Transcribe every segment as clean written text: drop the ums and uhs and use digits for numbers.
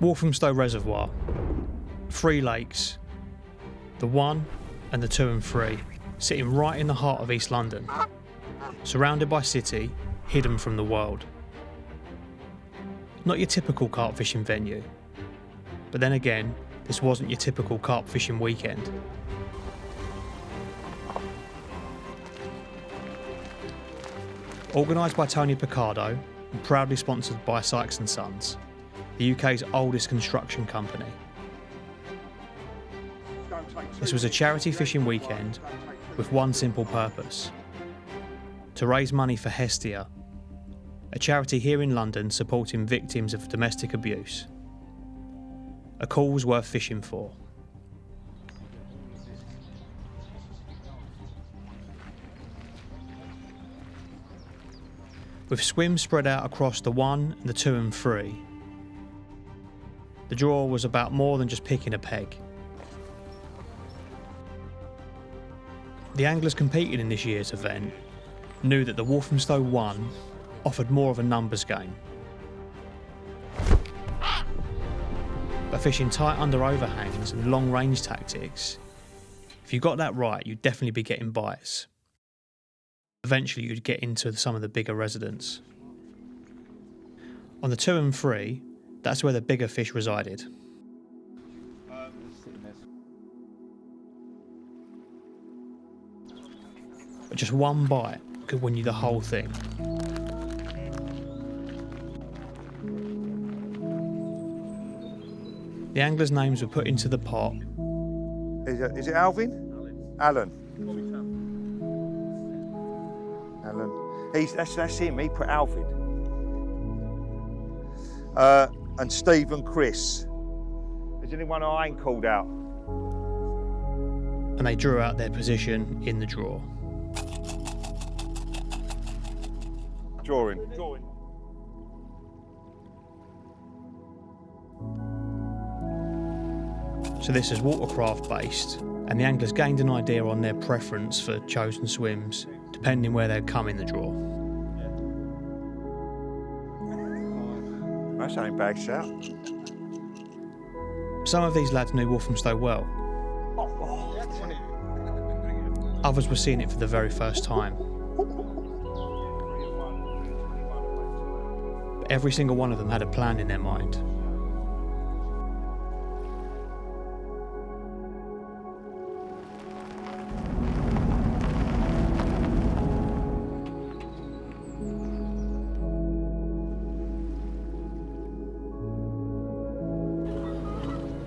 Walthamstow Reservoir. 3 lakes. The 1 and the 2 and 3, sitting right in the heart of East London. Surrounded by city, hidden from the world. Not your typical carp fishing venue. But then again, this wasn't your typical carp fishing weekend. Organised by Tony Picardo and proudly sponsored by Sykes & Sons, the UK's oldest construction company. This was a charity fishing weekend with one simple purpose: to raise money for Hestia, a charity here in London supporting victims of domestic abuse. A cause worth fishing for. With swims spread out across the 1, the 2 and 3, the draw was about more than just picking a peg. The anglers competing in this year's event knew that the Walthamstow 1 offered more of a numbers game. But fishing tight under overhangs and long range tactics, if you got that right, you'd definitely be getting bites. Eventually you'd get into some of the bigger residents. On the 2 and 3, that's where the bigger fish resided. But just one bite could win you the whole thing. The anglers' names were put into the pot. Is it Alvin? Alan. Alan. That's him. He put Alvin. And Steve and Chris. Is anyone I ain't called out? And they drew out their position in the draw. Drawing. So this is watercraft based, and the anglers gained an idea on their preference for chosen swims, depending where they'd come in the draw. That ain't bad shout. Some of these lads knew Walthamstow well. Others were seeing it for the very first time. But every single one of them had a plan in their mind.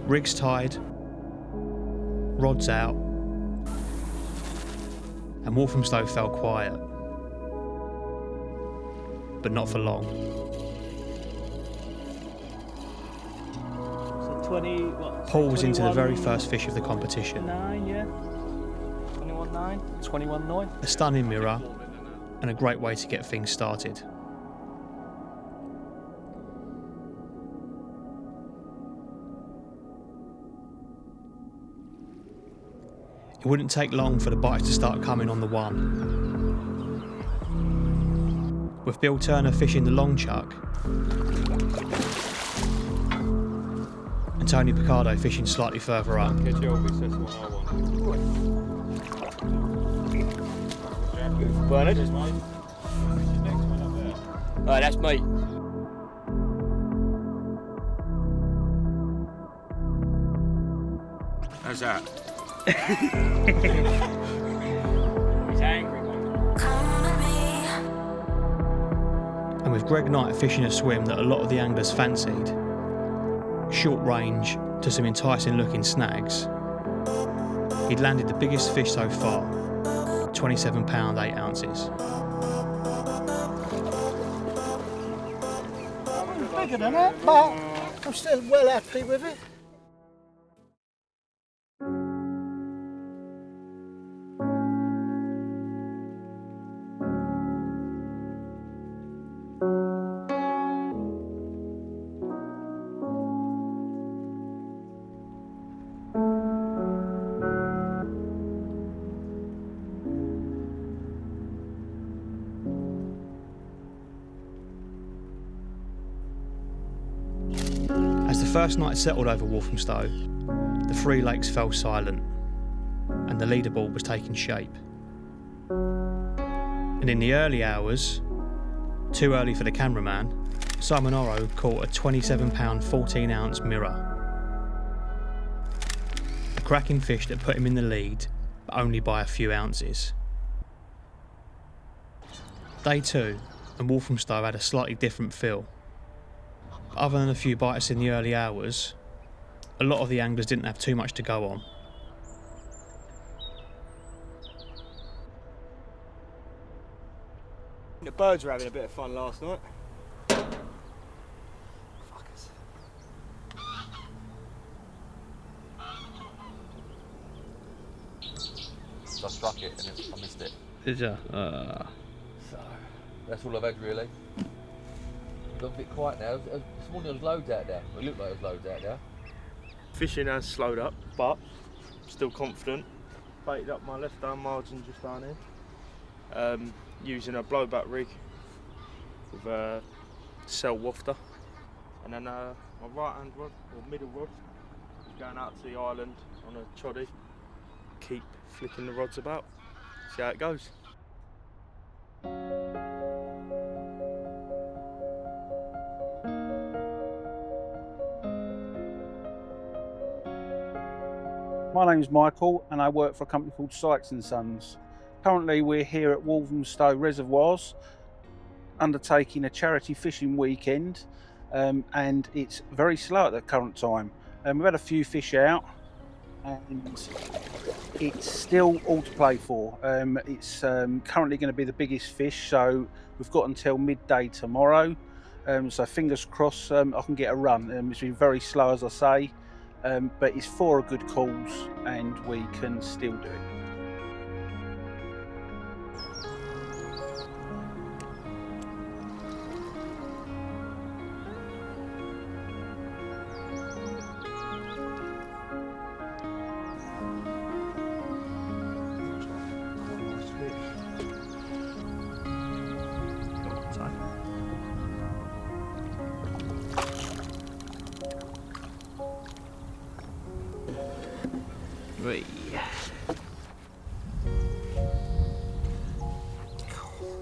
Rigs tied, rods out, and Walthamstow fell quiet. But not for long. So 20, what? Paul was into the very first fish of the competition. 9, yeah. 21.9, 21.9. A stunning mirror, and a great way to get things started. It wouldn't take long for the bites to start coming on the 1. With Bill Turner fishing the long chuck and Tony Picardo fishing slightly further up. Bernard? Right, that's me. How's that? He's angry. And with Greg Knight fishing a swim that a lot of the anglers fancied, short range to some enticing looking snags, he'd landed the biggest fish so far, 27 pound 8 ounces. Bigger than that, but I'm still well happy with it. As the first night settled over Walthamstow, the three lakes fell silent and the leaderboard was taking shape. And in the early hours, too early for the cameraman, Simon Orro caught a 27 pound 14 ounce mirror. A cracking fish that put him in the lead, but only by a few ounces. Day 2 and Walthamstow had a slightly different feel. Other than a few bites in the early hours, a lot of the anglers didn't have too much to go on. The birds were having a bit of fun last night. Fuckers. So I struck it and I missed it. Did ya? So that's all I've had really. Got a bit quiet now. This morning there was loads out there. It looked like there was loads out there. Fishing has slowed up, but still confident. Baited up my left arm margin just down here. Using a blowback rig with a cell wafter. And then my right hand rod, or middle rod, is going out to the island on a choddy. Keep flicking the rods about, see how it goes. My name's Michael and I work for a company called Sykes & Sons. Currently we're here at Walthamstow Reservoirs undertaking a charity fishing weekend and it's very slow at the current time. We've had a few fish out and it's still all to play for. It's currently going to be the biggest fish, so we've got until midday tomorrow. So fingers crossed I can get a run. It's been very slow, as I say. But it's for a good cause and we can still do it.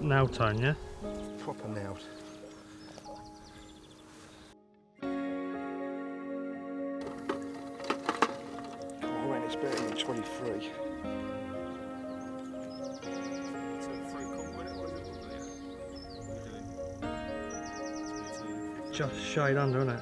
Nail tone, yeah? Proper nailed. I reckon it's better than 23. Just shade under, isn't it?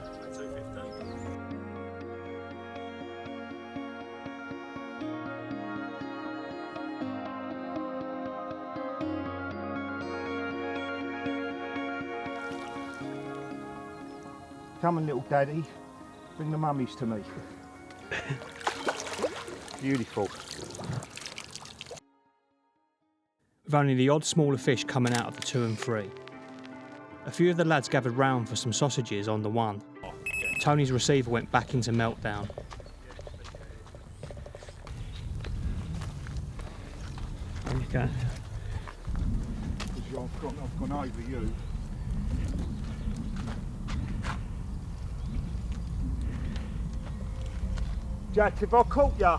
Come on, little daddy. Bring the mummies to me. Beautiful. With only the odd smaller fish coming out of the 2 and 3. A few of the lads gathered round for some sausages on the 1. Tony's receiver went back into meltdown. Okay. I've gone over you. Jack, if I caught ya.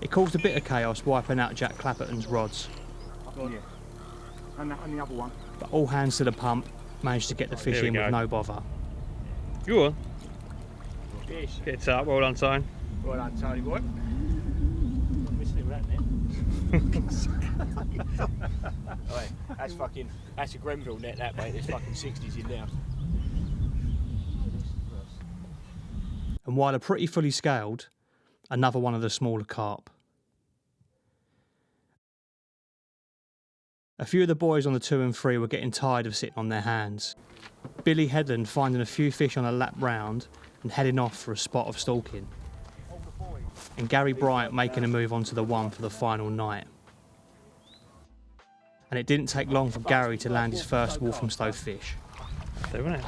It caused a bit of chaos wiping out Jack Clapperton's rods. Yeah. And the other one. But all hands to the pump managed to get the fish in with no bother. You on? Yes. Get it up, well done, Tony. Well done, Tony boy. I'm missing it with that net. Oi, that's a Grenville net, that mate. There's fucking 60s in there. And while a pretty fully scaled, another one of the smaller carp. A few of the boys on the 2 and 3 were getting tired of sitting on their hands. Billy Headland finding a few fish on a lap round and heading off for a spot of stalking. And Gary Bryant making a move onto the 1 for the final night. And it didn't take long for Gary to land his first Walthamstow fish. There, wasn't it?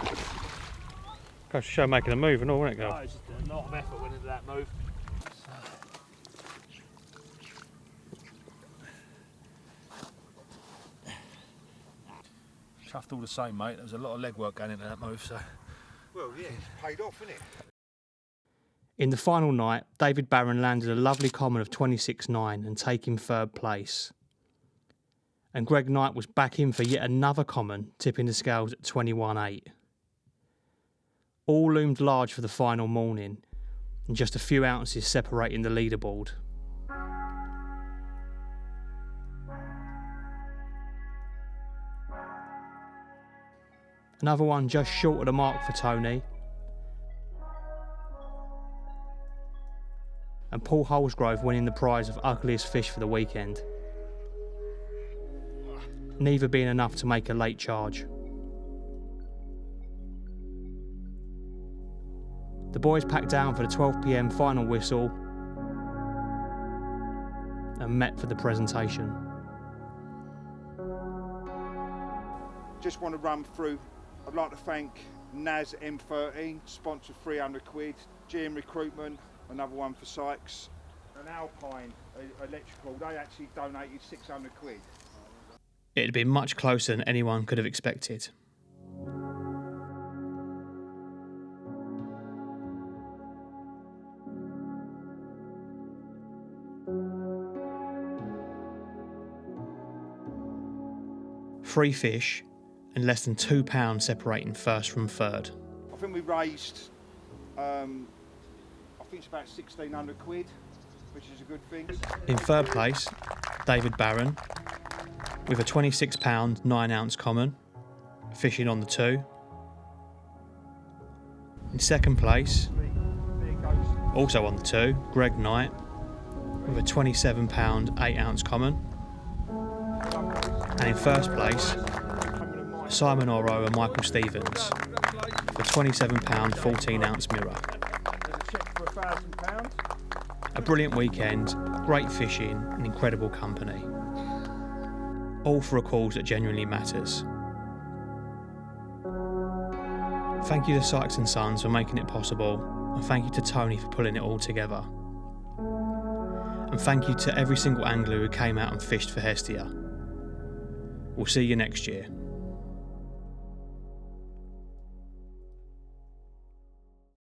Goes to show making a move and all, wasn't it, girl? Oh, it's just a lot of effort went into that move. Chuffed all the same, mate. There was a lot of legwork going into that move, so. Well, yeah, it's paid off, isn't it? In the final night, David Barron landed a lovely common of 26.9 and taking third place. And Greg Knight was back in for yet another common, tipping the scales at 21.8. All loomed large for the final morning, and just a few ounces separating the leaderboard. Another one just short of the mark for Tony. And Paul Holsgrove winning the prize of ugliest fish for the weekend. Neither being enough to make a late charge. The boys packed down for the 12 PM final whistle and met for the presentation. Just want to run through. I'd like to thank NAS M13, sponsor 300 quid, GM Recruitment, another one for Sykes, and Alpine Electrical, they actually donated 600 quid. It had been much closer than anyone could have expected. Three fish and less than £2 separating first from third. I think we raised, I think it's about 1,600 quid, which is a good thing. In third place, David Barron, with a £26 9-ounce common, fishing on the 2. In second place, also on the 2, Greg Knight, with a £27 8-ounce common. And in first place, Simon Oro and Michael Stevens, for £27 14-ounce mirror. A brilliant weekend, great fishing and incredible company. All for a cause that genuinely matters. Thank you to Sykes and Sons for making it possible, and thank you to Tony for pulling it all together. And thank you to every single angler who came out and fished for Hestia. We'll see you next year.